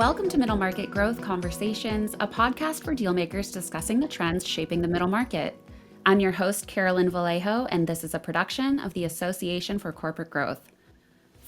Welcome to Middle Market Growth Conversations, a podcast for dealmakers discussing the trends shaping the middle market. I'm your host, Carolyn Vallejo, and this is a production of the Association for Corporate Growth.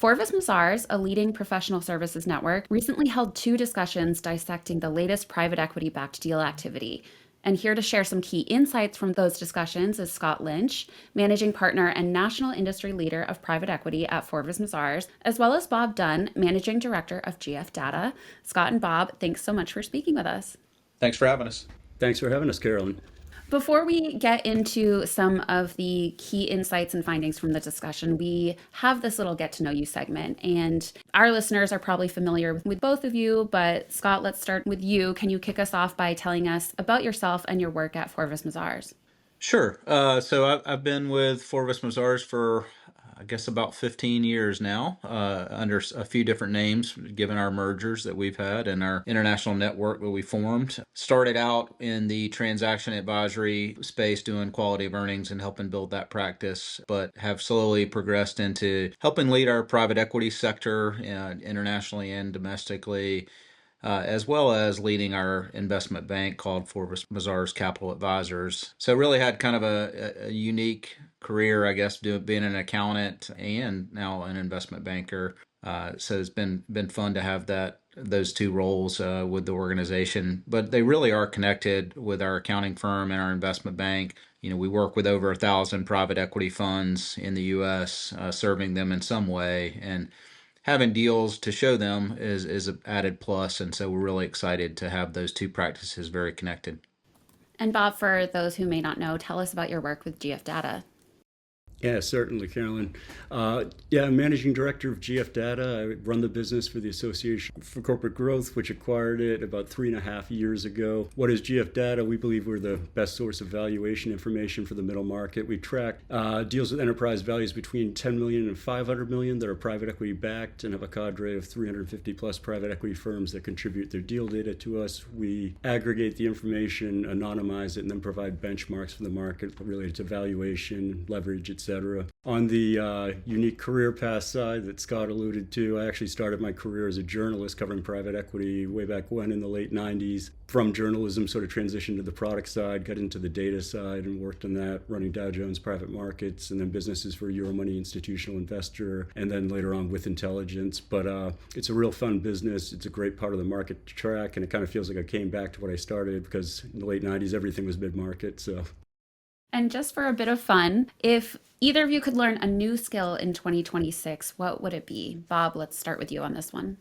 Forvis Mazars, a leading professional services network, recently held two discussions dissecting the latest private equity-backed deal activity. And here to share some key insights from those discussions is Scott Linch, managing partner and national industry leader of private equity at Forvis Mazars, as well as Bob Dunn, managing director of GF Data. Scott and Bob, thanks so much for speaking with us. Thanks for having us. Thanks for having us, Carolyn. Before we get into some of the key insights and findings from the discussion, we have this little get to know you segment. And our listeners are probably familiar with both of you, but Scott, let's start with you. Can you kick us off by telling us about yourself and your work at Forvis Mazars? Sure. So I've been with Forvis Mazars for, I guess, about 15 years now, under a few different names, given our mergers that we've had and our international network that we formed. Started out in the transaction advisory space doing quality of earnings and helping build that practice, but have slowly progressed into helping lead our private equity sector internationally and domestically. As well as leading our investment bank called Forvis Mazars Capital Advisors. So really had kind of a unique career, I guess, being an accountant and now an investment banker. So it's been fun to have those two roles with the organization. But they really are connected with our accounting firm and our investment bank. You know, we work with over 1,000 private equity funds in the U.S., serving them in some way. And having deals to show them is an added plus, and so we're really excited to have those two practices very connected. And Bob, for those who may not know, tell us about your work with GF Data. Yeah, certainly, Carolyn. I'm managing director of GF Data. I run the business for the Association for Corporate Growth, which acquired it about 3.5 years ago. What is GF Data? We believe we're the best source of valuation information for the middle market. We track deals with enterprise values between 10 million and 500 million that are private equity backed and have a cadre of 350 plus private equity firms that contribute their deal data to us. We aggregate the information, anonymize it, and then provide benchmarks for the market related to valuation, leverage, etc. On the unique career path side that Scott alluded to, I actually started my career as a journalist covering private equity way back when in the late 90s. From journalism, sort of transitioned to the product side, got into the data side and worked on that, running Dow Jones Private Markets and then businesses for Euromoney Institutional Investor, and then later on with Intelligence. But it's a real fun business. It's a great part of the market to track, and it kind of feels like I came back to what I started because in the late 90s, everything was mid-market. So. And just for a bit of fun, if either of you could learn a new skill in 2026, what would it be? Bob, let's start with you on this one.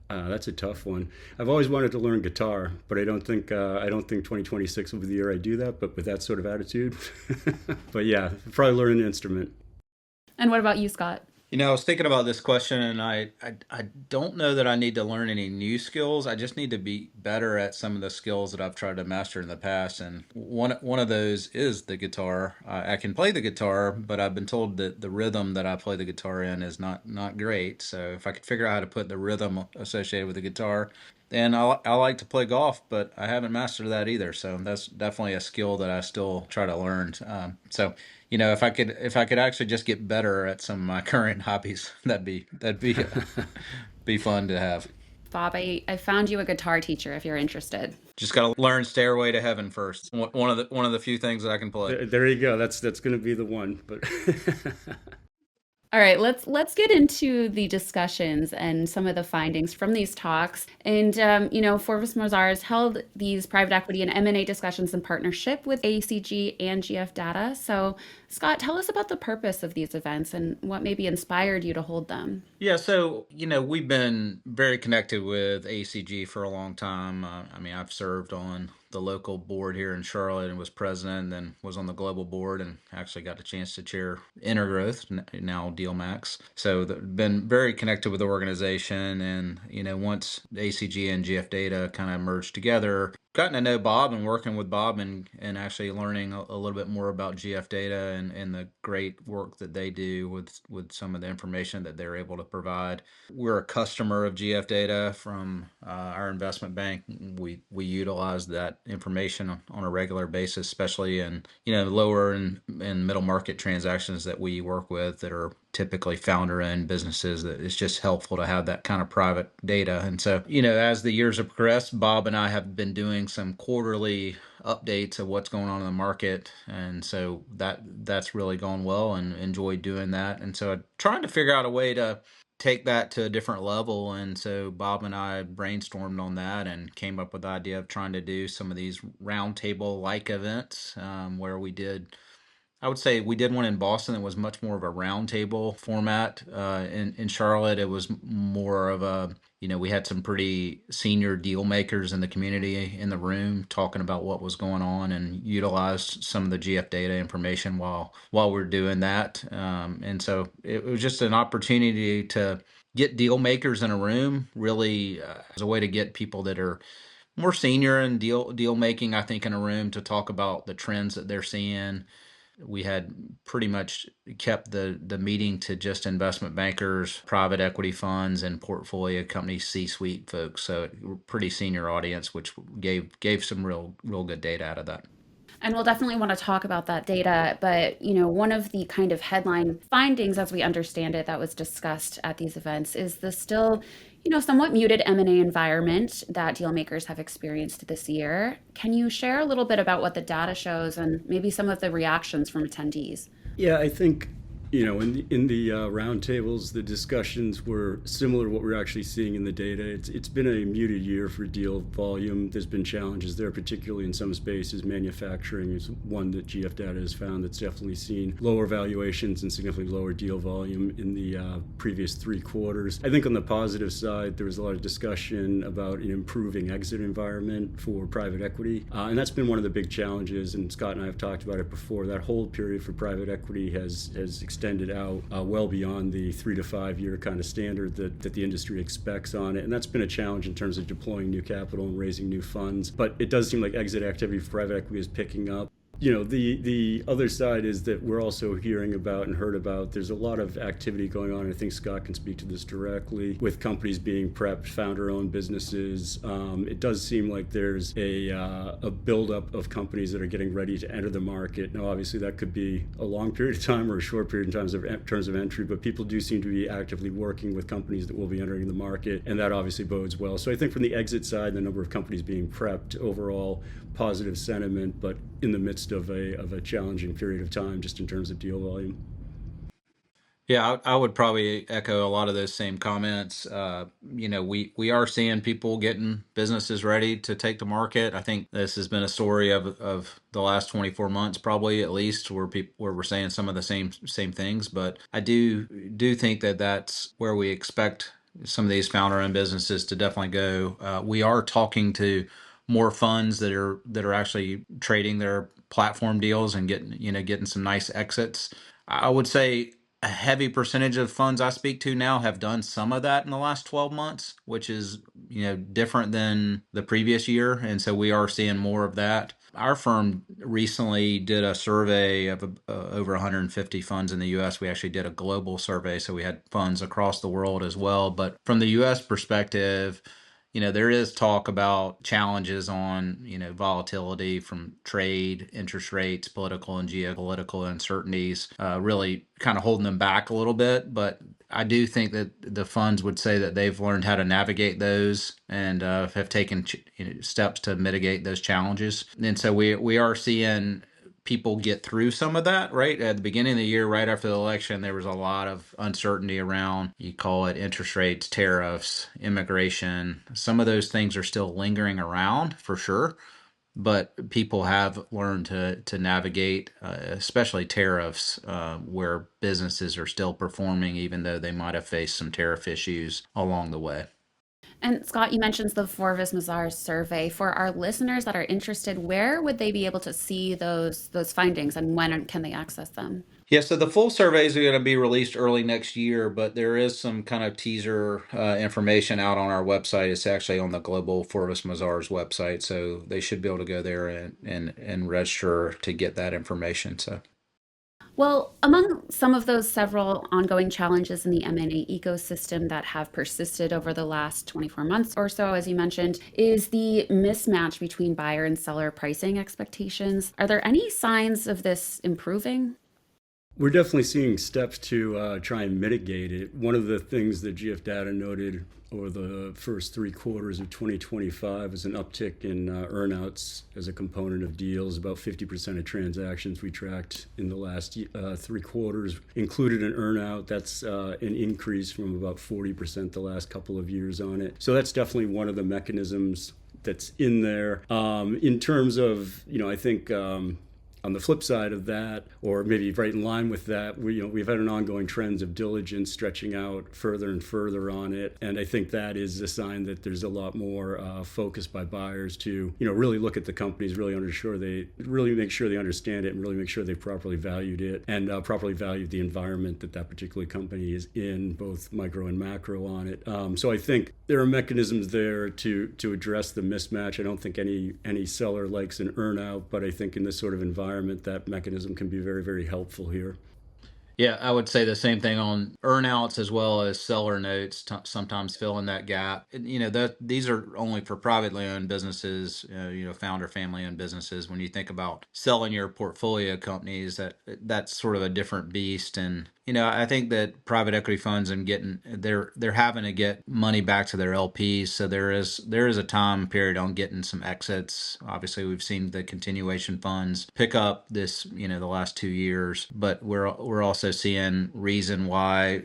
That's a tough one. I've always wanted to learn guitar, but I don't think 2026 will be the year I do that. But with that sort of attitude, but yeah, probably learn an instrument. And what about you, Scott? You know, I was thinking about this question, and I don't know that I need to learn any new skills. I just need to be better at some of the skills that I've tried to master in the past. And one of those is the guitar. I can play the guitar, but I've been told that the rhythm that I play the guitar in is not great. So if I could figure out how to put the rhythm associated with the guitar, then I like to play golf, but I haven't mastered that either. So that's definitely a skill that I still try to learn. So you know, if I could actually just get better at some of my current hobbies, that'd be fun to have. Bob, I found you a guitar teacher if you're interested. Just got to learn Stairway to Heaven first. One of the few things that I can play. There you go. That's going to be the one. But all right, let's get into the discussions and some of the findings from these talks. And Forvis Mazars held these private equity and M&A discussions in partnership with ACG and GF Data. So, Scott, tell us about the purpose of these events and what maybe inspired you to hold them. Yeah, so we've been very connected with ACG for a long time. I've served on the local board here in Charlotte and was president, then was on the global board and actually got the chance to chair Intergrowth, now Dealmakers. So been very connected with the organization, and once ACG and GF Data kind of merged together, gotten to know Bob and working with Bob and actually learning a little bit more about GF Data and the great work that they do with some of the information that they're able to provide. We're a customer of GF Data from our investment bank. We utilize that information on a regular basis, especially in lower and middle market transactions that we work with that are typically founder-owned businesses, that it's just helpful to have that kind of private data. And so, as the years have progressed, Bob and I have been doing some quarterly updates of what's going on in the market. And so that's really gone well and enjoyed doing that. And so I'm trying to figure out a way to take that to a different level. And so Bob and I brainstormed on that and came up with the idea of trying to do some of these roundtable like events, where I would say we did one in Boston that was much more of a roundtable format. In Charlotte, it was more of we had some pretty senior deal makers in the community in the room talking about what was going on, and utilized some of the GF data information while we're doing that. And so it was just an opportunity to get deal makers in a room, really, as a way to get people that are more senior in deal making, I think, in a room to talk about the trends that they're seeing. We had pretty much kept the meeting to just investment bankers, private equity funds, and portfolio company C-suite folks. So pretty senior audience, which gave some real good data out of that. And we'll definitely want to talk about that data. But, one of the kind of headline findings, as we understand it, that was discussed at these events is the still, somewhat muted M&A environment that deal makers have experienced this year. Can you share a little bit about what the data shows and maybe some of the reactions from attendees? Yeah, I think in the roundtables, the discussions were similar to what we're actually seeing in the data. It's been a muted year for deal volume. There's been challenges there, particularly in some spaces. Manufacturing is one that GF Data has found that's definitely seen lower valuations and significantly lower deal volume in the previous 3 quarters. I think on the positive side, there was a lot of discussion about an improving exit environment for private equity, and that's been one of the big challenges. And Scott and I have talked about it before. That hold period for private equity has extended out well beyond the 3 to 5 year kind of standard that the industry expects on it. And that's been a challenge in terms of deploying new capital and raising new funds. But it does seem like exit activity for private equity is picking up. The other side is that we're also hearing about and heard about, there's a lot of activity going on. I think Scott can speak to this directly, with companies being prepped, founder-owned businesses. It does seem like there's a buildup of companies that are getting ready to enter the market. Now, obviously, that could be a long period of time or a short period in terms of entry, but people do seem to be actively working with companies that will be entering the market, and that obviously bodes well. So I think from the exit side, the number of companies being prepped, overall positive sentiment, but in the midst of a challenging period of time just in terms of deal volume. Yeah, I would probably echo a lot of those same comments. We are seeing people getting businesses ready to take the market. I think this has been a story of the last 24 months, probably, at least, where we're saying some of the same things. But I do think that that's where we expect some of these founder-owned businesses to definitely go. We are talking to more funds that are actually trading their platform deals and getting some nice exits. I would say a heavy percentage of funds I speak to now have done some of that in the last 12 months, which is different than the previous year, and so we are seeing more of that. Our firm recently did a survey of over 150 funds in the U.S. We actually did a global survey, so we had funds across the world as well. But from the U.S. perspective, there is talk about challenges on, volatility from trade, interest rates, political and geopolitical uncertainties, really kind of holding them back a little bit. But I do think that the funds would say that they've learned how to navigate those and have taken steps to mitigate those challenges. And so we are seeing people get through some of that, right? At the beginning of the year, right after the election, there was a lot of uncertainty around, you call it interest rates, tariffs, immigration. Some of those things are still lingering around for sure, but people have learned to navigate, especially tariffs, where businesses are still performing, even though they might have faced some tariff issues along the way. And Scott, you mentioned the Forvis Mazars survey. For our listeners that are interested, where would they be able to see those findings, and when can they access them? Yeah, so the full surveys are going to be released early next year, but there is some kind of teaser information out on our website. It's actually on the global Forvis Mazars website, so they should be able to go there and register to get that information. So. Well, among some of those several ongoing challenges in the M&A ecosystem that have persisted over the last 24 months or so, as you mentioned, is the mismatch between buyer and seller pricing expectations. Are there any signs of this improving? We're definitely seeing steps to try and mitigate it. One of the things that GF Data noted over the first 3 quarters of 2025 is an uptick in earnouts as a component of deals. About 50% of transactions we tracked in the last 3 quarters included an earnout. That's an increase from about 40% the last couple of years on it. So that's definitely one of the mechanisms that's in there. In terms of, I think on the flip side of that, or maybe right in line with that, we've had an ongoing trend of diligence stretching out further and further on it, and I think that is a sign that there's a lot more focus by buyers to really look at the companies, really make sure they understand it, and really make sure they properly valued it and properly valued the environment that particular company is in, both micro and macro on it. So I think there are mechanisms there to address the mismatch. I don't think any seller likes an earnout, but I think in this sort of environment, that mechanism can be very, very helpful here. Yeah, I would say the same thing on earnouts as well as seller notes, sometimes fill in that gap. And, these are only for privately owned businesses, founder family owned businesses. When you think about selling your portfolio companies, that's sort of a different beast. And I think that private equity funds and they're having to get money back to their LPs. So there is a time period on getting some exits. Obviously, we've seen the continuation funds pick up this, the last 2 years, but we're also seeing reason why,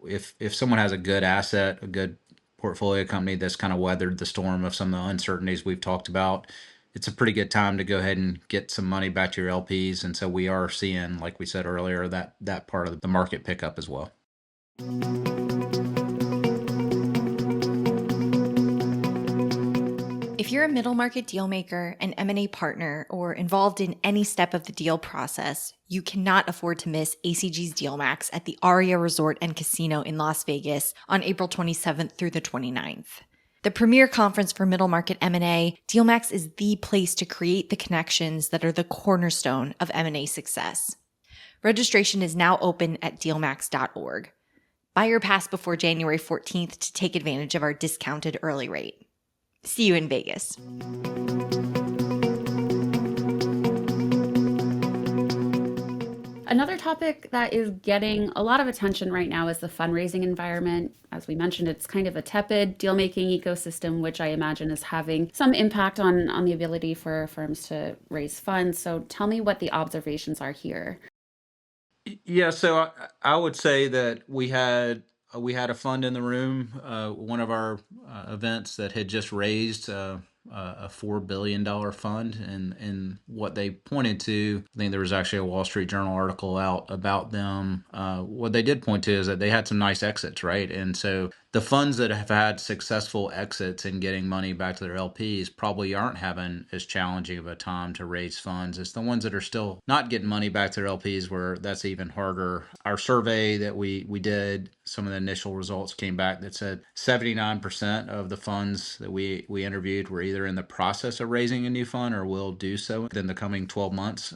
if someone has a good asset, a good portfolio company that's kind of weathered the storm of some of the uncertainties we've talked about, it's a pretty good time to go ahead and get some money back to your LPs. And so we are seeing, like we said earlier, that part of the market pick up as well. If you're a middle market deal maker, an M&A partner, or involved in any step of the deal process, you cannot afford to miss ACG's DealMax at the Aria Resort and Casino in Las Vegas on April 27th through the 29th. The premier conference for middle market M&A, DealMax is the place to create the connections that are the cornerstone of M&A success. Registration is now open at dealmax.org. Buy your pass before January 14th to take advantage of our discounted early rate. See you in Vegas. Another topic that is getting a lot of attention right now is the fundraising environment. As we mentioned, it's kind of a tepid deal-making ecosystem, which I imagine is having some impact on the ability for firms to raise funds. So tell me what the observations are here. Yeah, so I would say that we had a fund in the room, one of our events that had just raised a $4 billion fund, and what they pointed to, I think there was actually a Wall Street Journal article out about them. What they did point to is that they had some nice exits, right? And so the funds that have had successful exits and getting money back to their LPs probably aren't having as challenging of a time to raise funds as the ones that are still not getting money back to their LPs, where that's even harder. Our survey that we did, some of the initial results came back that said 79% of the funds that we interviewed were either in the process of raising a new fund or will do so within the coming 12 months.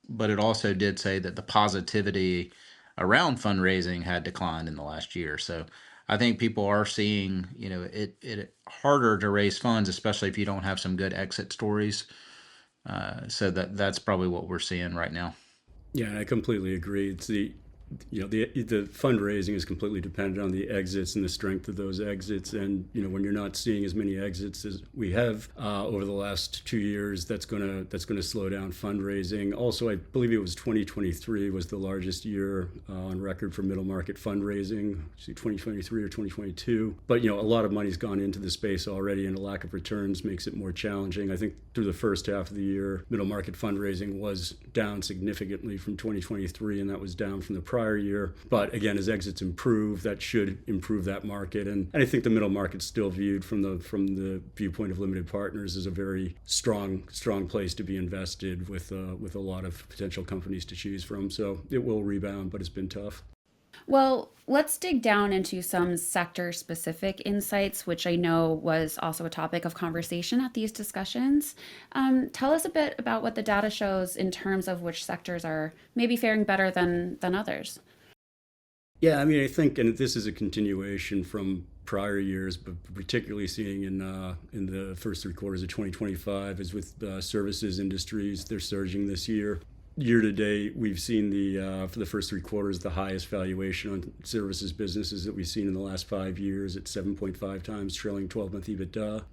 But it also did say that the positivity around fundraising had declined in the last year. So I think people are seeing, it harder to raise funds, especially if you don't have some good exit stories. So that's probably what we're seeing right now. Yeah, I completely agree. It's the fundraising is completely dependent on the exits and the strength of those exits. And when you're not seeing as many exits as we have over the last 2 years, that's gonna slow down fundraising. Also, I believe it was 2023 was the largest year on record for middle market fundraising. 2023 or 2022. But a lot of money's gone into the space already, and a lack of returns makes it more challenging. I think through the first half of the year, middle market fundraising was down significantly from 2023, and that was down from the prior year. But again, as exits improve, that should improve that market. And I think the middle market's still viewed from the viewpoint of limited partners as a very strong place to be invested with a lot of potential companies to choose from. So it will rebound, but it's been tough. Well, let's dig down into some sector-specific insights, which I know was also a topic of conversation at these discussions. Tell us a bit about what the data shows in terms of which sectors are maybe faring better than others. Yeah, I mean, I think, and this is a continuation from prior years, but particularly seeing in the first 3 quarters of 2025 is with services industries. They're surging this year. Year to date, we've seen for the first 3 quarters, the highest valuation on services businesses that we've seen in the last 5 years at 7.5 times trailing 12-month EBITDA.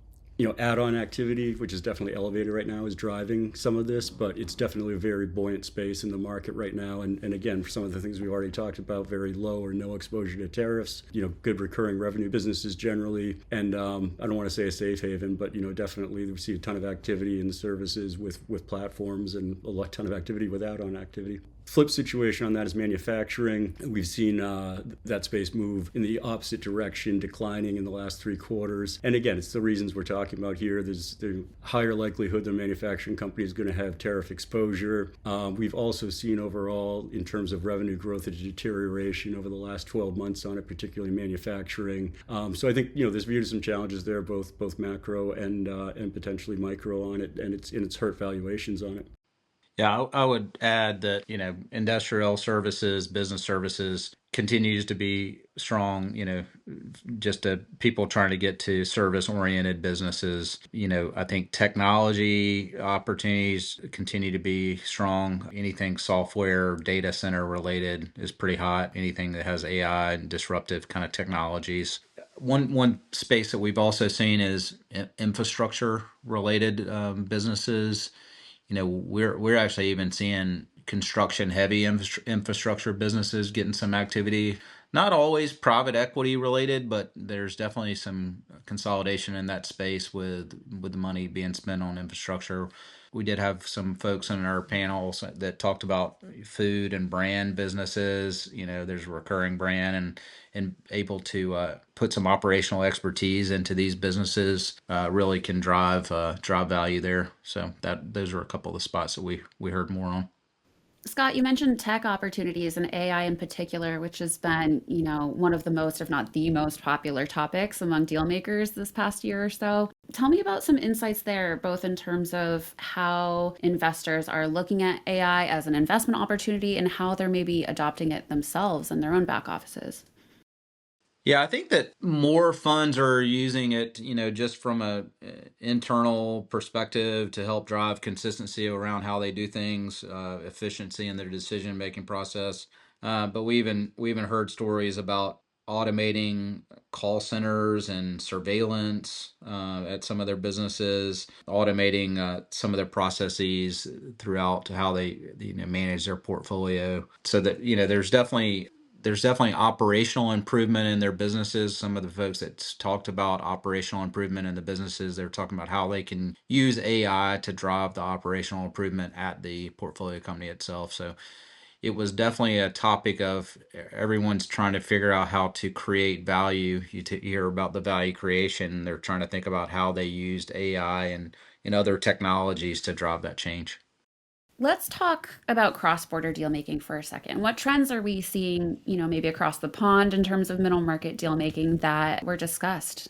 Add-on activity, which is definitely elevated right now, is driving some of this, but it's definitely a very buoyant space in the market right now. And again, for some of the things we've already talked about, very low or no exposure to tariffs, good recurring revenue businesses generally. And I don't want to say a safe haven, but, definitely we see a ton of activity in services with platforms and a ton of activity with add-on activity. Flip situation on that is manufacturing. We've seen that space move in the opposite direction, declining in the last 3 quarters. And again, it's the reasons we're talking about here. There's the higher likelihood the manufacturing company is going to have tariff exposure. We've also seen overall, in terms of revenue growth, a deterioration over the last 12 months on it, particularly manufacturing. So I think there's viewed some challenges there, both macro and potentially micro on it, and it's hurt valuations on it. Yeah, I would add that, industrial services, business services continues to be strong, just people trying to get to service-oriented businesses. I think technology opportunities continue to be strong. Anything software, data center related is pretty hot. Anything that has AI and disruptive kind of technologies. One space that we've also seen is infrastructure related businesses. We're actually even seeing construction heavy infrastructure businesses getting some activity. Not always private equity related, but there's definitely some consolidation in that space with the money being spent on infrastructure. We did have some folks on our panel that talked about food and brand businesses. There's a recurring brand and able to put some operational expertise into these businesses really can drive value there. So those are a couple of the spots that we heard more on. Scott, you mentioned tech opportunities and AI in particular, which has been, one of the most, if not the most popular topics among deal makers this past year or so. Tell me about some insights there, both in terms of how investors are looking at AI as an investment opportunity and how they're maybe adopting it themselves in their own back offices. Yeah, I think that more funds are using it, just from a internal perspective to help drive consistency around how they do things, efficiency in their decision-making process. But we even heard stories about automating call centers and surveillance at some of their businesses, automating some of their processes throughout how they manage their portfolio. So that there's definitely operational improvement in their businesses. Some of the folks that talked about operational improvement in the businesses, they're talking about how they can use AI to drive the operational improvement at the portfolio company itself. So it was definitely a topic of everyone's trying to figure out how to create value. You hear about the value creation. They're trying to think about how they used AI and other technologies to drive that change. Let's talk about cross-border deal making for a second. What trends are we seeing, maybe across the pond in terms of middle market deal making that were discussed?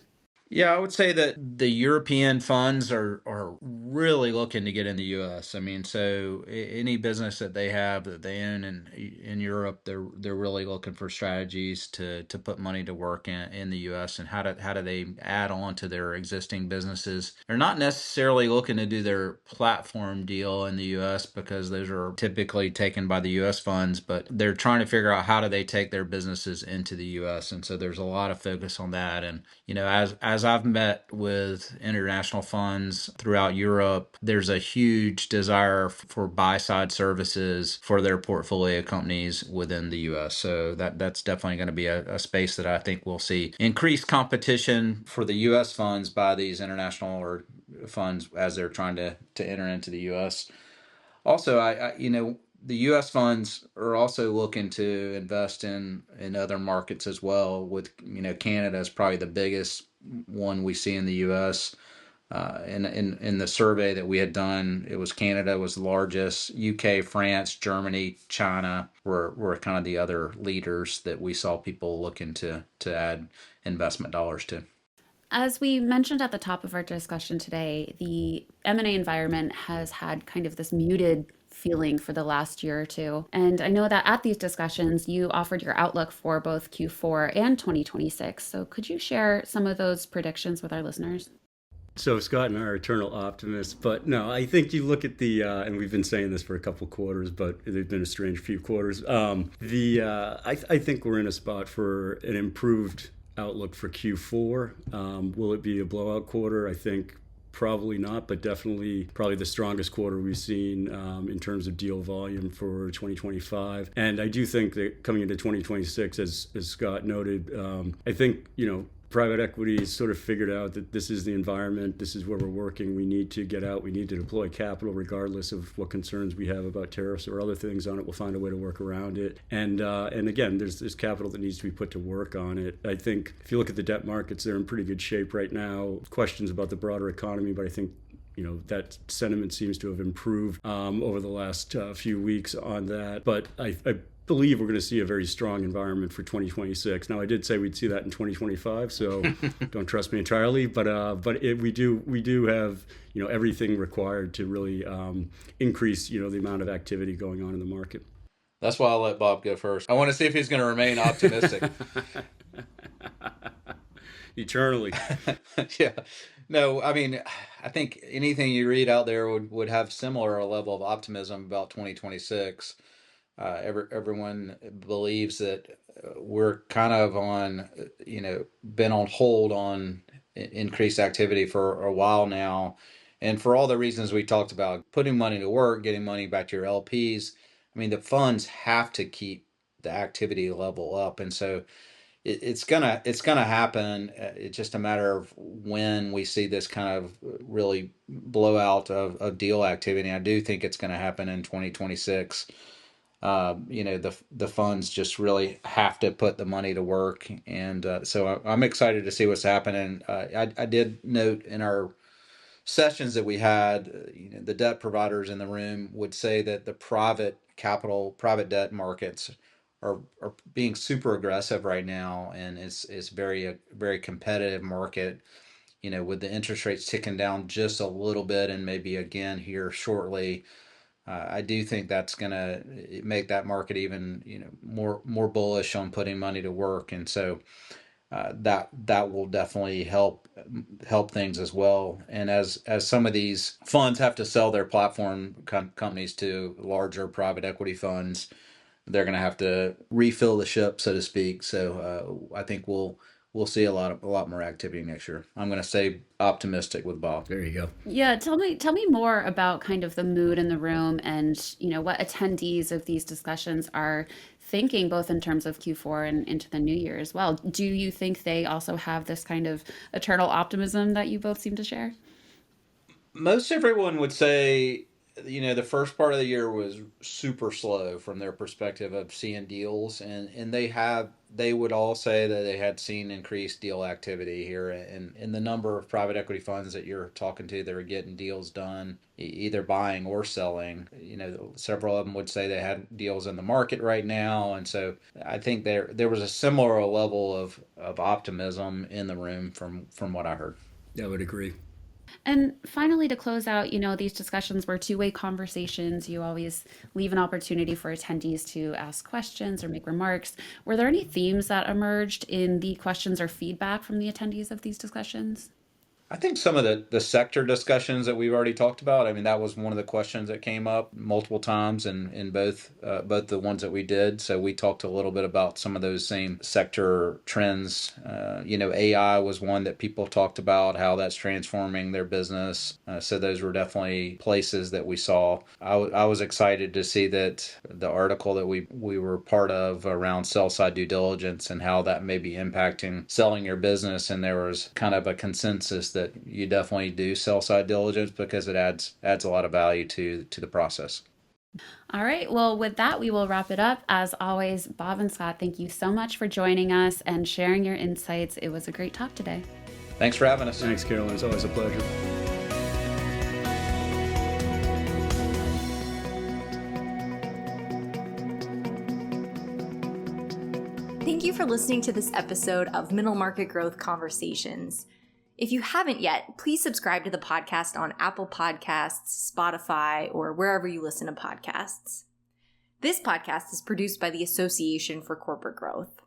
Yeah, I would say that the European funds are really looking to get in the U.S. I mean, so any business that they have that they own in Europe, they're really looking for strategies to put money to work in the U.S. and how do they add on to their existing businesses. They're not necessarily looking to do their platform deal in the U.S. because those are typically taken by the U.S. funds, but they're trying to figure out how do they take their businesses into the U.S. And so there's a lot of focus on that. And as I've met with international funds throughout Europe, there's a huge desire for buy-side services for their portfolio companies within the U.S. So that's definitely going to be a space that I think we'll see increased competition for the U.S. funds by these international or funds as they're trying to enter into the U.S. Also, the U.S. funds are also looking to invest in other markets as well. With Canada is probably the biggest one we see in the U.S. In the survey that we had done, it was Canada was the largest. UK, France, Germany, China were kind of the other leaders that we saw people looking to add investment dollars to. As we mentioned at the top of our discussion today, the M&A environment has had kind of this muted feeling for the last year or two. And I know that at these discussions, you offered your outlook for both Q4 and 2026. So could you share some of those predictions with our listeners? So Scott and I are eternal optimists, but no, I think you look at the and we've been saying this for a couple quarters, but they've been a strange few quarters. I think we're in a spot for an improved outlook for Q4. Will it be a blowout quarter? I think probably not, but definitely probably the strongest quarter we've seen in terms of deal volume for 2025. And I do think that coming into 2026, as Scott noted, I think private equity has sort of figured out that this is the environment, this is where we're working, we need to get out, we need to deploy capital regardless of what concerns we have about tariffs or other things on it. We'll find a way to work around it. And again, there's capital that needs to be put to work on it. I think if you look at the debt markets, they're in pretty good shape right now. Questions about the broader economy, but I think that sentiment seems to have improved over the last few weeks on that. But I believe we're going to see a very strong environment for 2026. Now, I did say we'd see that in 2025, so don't trust me entirely. But we do have everything required to really increase the amount of activity going on in the market. That's why I'll let Bob go first. I want to see if he's going to remain optimistic. Eternally. Yeah. No, I mean, I think anything you read out there would have similar level of optimism about 2026. Everyone believes that we're kind of on, been on hold on increased activity for a while now. And for all the reasons we talked about, putting money to work, getting money back to your LPs, I mean, the funds have to keep the activity level up. And so it's gonna happen. It's just a matter of when we see this kind of really blowout of deal activity. I do think it's going to happen in 2026. The funds just really have to put the money to work, and so I'm excited to see what's happening. I did note in our sessions that we had, the debt providers in the room would say that the private debt markets are being super aggressive right now, and it's very competitive market. With the interest rates ticking down just a little bit, and maybe again here shortly. I do think that's going to make that market even more bullish on putting money to work, and so that will definitely help things as well. And as some of these funds have to sell their platform companies to larger private equity funds, they're going to have to refill the ship, so to speak. So I think we'll see a lot more activity next year. I'm going to say optimistic with Bob. There you go. Yeah, tell me more about kind of the mood in the room and what attendees of these discussions are thinking, both in terms of Q4 and into the new year as well. Do you think they also have this kind of eternal optimism that you both seem to share? Most everyone would say, the first part of the year was super slow from their perspective of seeing deals, and they would all say that they had seen increased deal activity here, and in the number of private equity funds that you're talking to that are getting deals done, either buying or selling. Several of them would say they had deals in the market right now, and so I think there was a similar level of optimism in the room from what I heard. Yeah, I would agree. And finally, to close out, these discussions were two-way conversations. You always leave an opportunity for attendees to ask questions or make remarks. Were there any themes that emerged in the questions or feedback from the attendees of these discussions? I think some of the sector discussions that we've already talked about, I mean, that was one of the questions that came up multiple times in both the ones that we did. So we talked a little bit about some of those same sector trends. AI was one that people talked about, how that's transforming their business. So those were definitely places that we saw. I was excited to see that the article that we were part of around sell-side due diligence and how that may be impacting selling your business. And there was kind of a consensus that you definitely do sell-side diligence because it adds a lot of value to the process. All right. Well, with that, we will wrap it up. As always, Bob and Scott, thank you so much for joining us and sharing your insights. It was a great talk today. Thanks for having us. Thanks, Carolyn. It's always a pleasure. Thank you for listening to this episode of Middle Market Growth Conversations. If you haven't yet, please subscribe to the podcast on Apple Podcasts, Spotify, or wherever you listen to podcasts. This podcast is produced by the Association for Corporate Growth.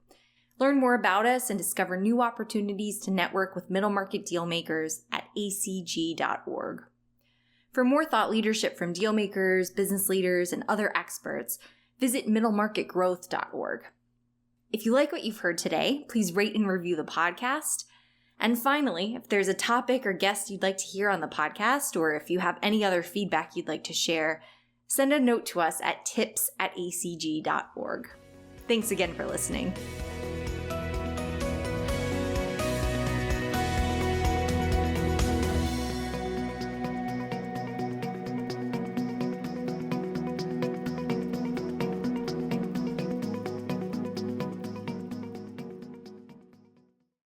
Learn more about us and discover new opportunities to network with middle market deal makers at acg.org. For more thought leadership from deal makers, business leaders, and other experts, visit middlemarketgrowth.org. If you like what you've heard today, please rate and review the podcast. And finally, if there's a topic or guest you'd like to hear on the podcast, or if you have any other feedback you'd like to share, send a note to us at tips@acg.org. Thanks again for listening.